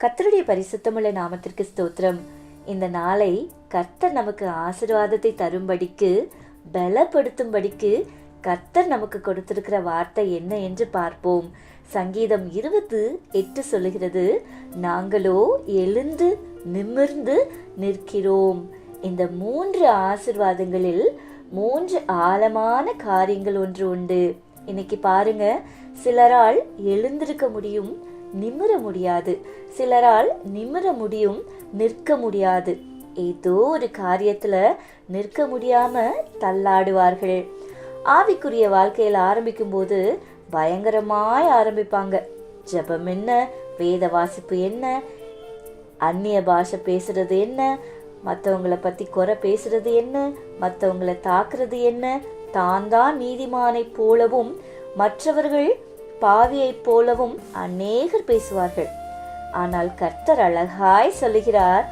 கர்த்தருடைய பரிசுத்தமுள்ள நாமத்திற்கு ஸ்தோத்திரம். இந்த நாளை கர்த்தர் நமக்கு ஆசீர்வாதத்தை தரும்படிக்கு, பலப்படுத்தும்படிக்கு கர்த்தர் நமக்கு கொடுத்திருக்கிற வார்த்தை என்ன என்று பார்ப்போம். சங்கீதம் 28 சொல்லுகிறது, நாங்களோ எழுந்து நிமிர்ந்து நிற்கிறோம். இந்த 3 ஆசீர்வாதங்களில் 3 ஆழமான காரியங்கள் ஒன்று உண்டு. இன்னைக்கு பாருங்க, சிலரால் எழுந்திருக்க முடியும், நிமிர முடியாது. சிலரால் நிமிர முடியும், நிற்க முடியாது. ஏதோ ஒரு காரியத்துல நிற்க முடியாம தள்ளாடுவார்கள். ஆவிக்குரிய வாழ்க்கையில் ஆரம்பிக்கும் போது பயங்கரமாய் ஆரம்பிப்பாங்க. ஜெபம் என்ன, வேத வாசிப்பு என்ன, அந்நிய பாஷை பேசுறது என்ன, மற்றவங்களை பத்தி குறை பேசுறது என்ன, மற்றவங்களை தாக்குறது என்ன, தான் நீதிமானை போலவும் மற்றவர்கள் பாவியை போலவும் அநேகர் பேசுவார்கள். ஆனால் கர்த்தர் அழகாய் சொல்லுகிறார்,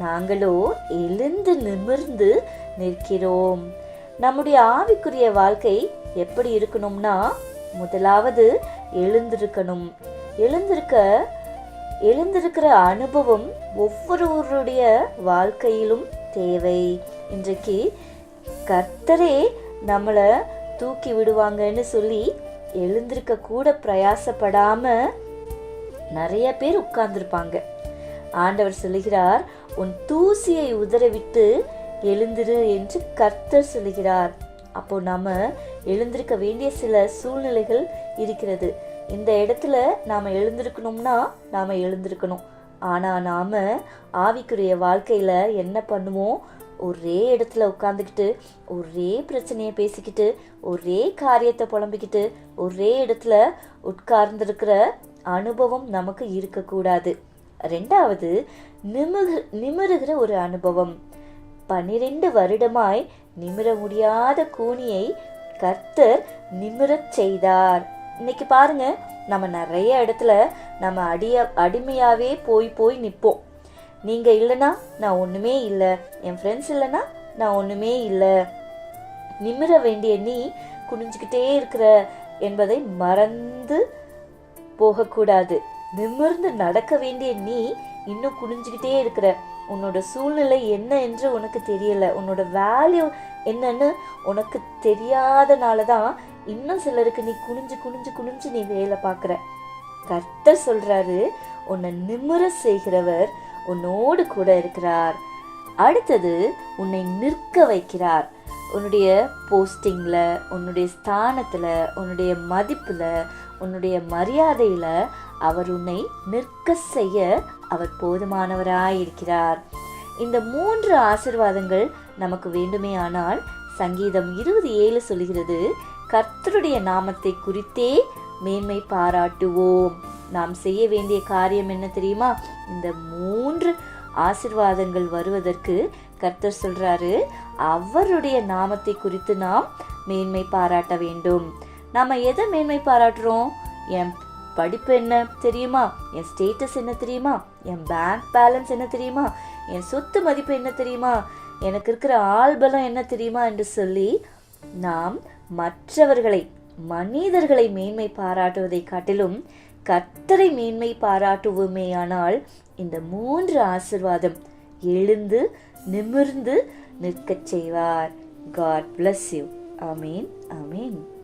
நாங்களோ எழுந்து நிமிர்ந்து நிற்கிறோம். நம்முடைய ஆவிக்குரிய வாழ்க்கை எப்படி இருக்கணும்னா, முதலாவது எழுந்திருக்கணும். எழுந்திருக்கிற அனுபவம் ஒவ்வொருவருடைய வாழ்க்கையிலும் தேவை. இன்றைக்கு கர்த்தரே நம்மளை தூக்கி விடுவாங்கன்னு சொல்லி எழுந்திருக்க கூட பிரயாசப்படாம நிறைய பேர் உட்கார்ந்துருப்பாங்க. ஆண்டவர் சொல்லுகிறார், உன் தூசியை உதறவிட்டு எழுந்திரு என்று கர்த்தர் சொல்லுகிறார். அப்போ நாம எழுந்திருக்க வேண்டிய சில சூழ்நிலைகள் இருக்கிறது. இந்த இடத்துல நாம எழுந்திருக்கணும்னா நாம எழுந்திருக்கணும். ஆனா நாம ஆவிக்குரிய வாழ்க்கையில என்ன பண்ணுவோம்? ஒரே இடத்துல உட்காந்துக்கிட்டு ஒரே பிரச்சனையை பேசிக்கிட்டு ஒரே காரியத்தை புலம்பிக்கிட்டு ஒரே இடத்துல உட்கார்ந்துருக்கிற அனுபவம் நமக்கு இருக்கக்கூடாது. 2வது, நிமிருகிற ஒரு அனுபவம். 12 வருடமாய் நிமிர முடியாத கூனியை கர்த்தர் நிமிரச் செய்தார். இன்னைக்கு பாருங்க, நம்ம நிறைய இடத்துல நம்ம அடிமையாவே போய் நிற்போம். நீங்க இல்லைன்னா நான் ஒண்ணுமே இல்லை, என் ஃப்ரெண்ட்ஸ் இல்லைன்னா நான் ஒண்ணுமே இல்லை. நிமிர வேண்டிய நீ குனிஞ்சுக்கிட்டே இருக்கிற என்பதை மறந்து போகக்கூடாது. நிமிர்ந்து நடக்க வேண்டிய நீ இன்னும் குனிஞ்சுக்கிட்டே இருக்கிற. உன்னோட சூழ்நிலை என்ன என்று உனக்கு தெரியல, உன்னோட வேல்யூ என்னன்னு உனக்கு தெரியாதனாலதான் இன்னும் சிலருக்கு நீ குனிஞ்சு நீ வேலை பார்க்குற. கர்த்தர் சொல்றாரு, உன்னை நிமிர செய்கிறவர் உன்னோடு கூட இருக்கிறார். அடுத்தது, உன்னை நிற்க வைக்கிறார். உன்னுடைய போஸ்டிங்ல, உன்னுடைய ஸ்தானத்துல, உன்னுடைய மதிப்புல, உன்னுடைய மரியாதையில அவர் உன்னை நிற்க செய்ய அவர் போதுமானவராயிருக்கிறார். இந்த 3 ஆசீர்வாதங்கள் நமக்கு வேண்டுமே ஆனால் சங்கீதம் 27 சொல்கிறது, கர்த்தருடைய நாமத்தை குறித்தே மேன்மை பாராட்டுவோம். நாம் செய்ய வேண்டிய காரியம் என்ன தெரியுமா? இந்த 3 ஆசீர்வாதங்கள் வருவதற்கு கர்த்தர் சொல்றாரு, அவருடைய நாமத்தை குறித்து நாம் மேன்மை பாராட்ட வேண்டும். நாம எதை மேன்மை பாராட்டுறோம்? என் படிப்பு என்ன தெரியுமா? என் ஸ்டேட்டஸ் என்ன தெரியுமா? என் பேங்க் பேலன்ஸ் என்ன தெரியுமா? என் சொத்து மதிப்பு என்ன தெரியுமா? எனக்கு இருக்கிற ஆள்பலம் என்ன தெரியுமா என்று சொல்லி நாம் மற்றவர்களை, மனிதர்களை மேன்மை பாராட்டுவதை காட்டிலும் கர்த்தரை மேன்மை பாராட்டுவோமேயானால் இந்த 3 ஆசீர்வாதம் எழுந்து நிமிர்ந்து நிற்கச் செய்வார். God bless you. ஆமீன், ஆமீன்.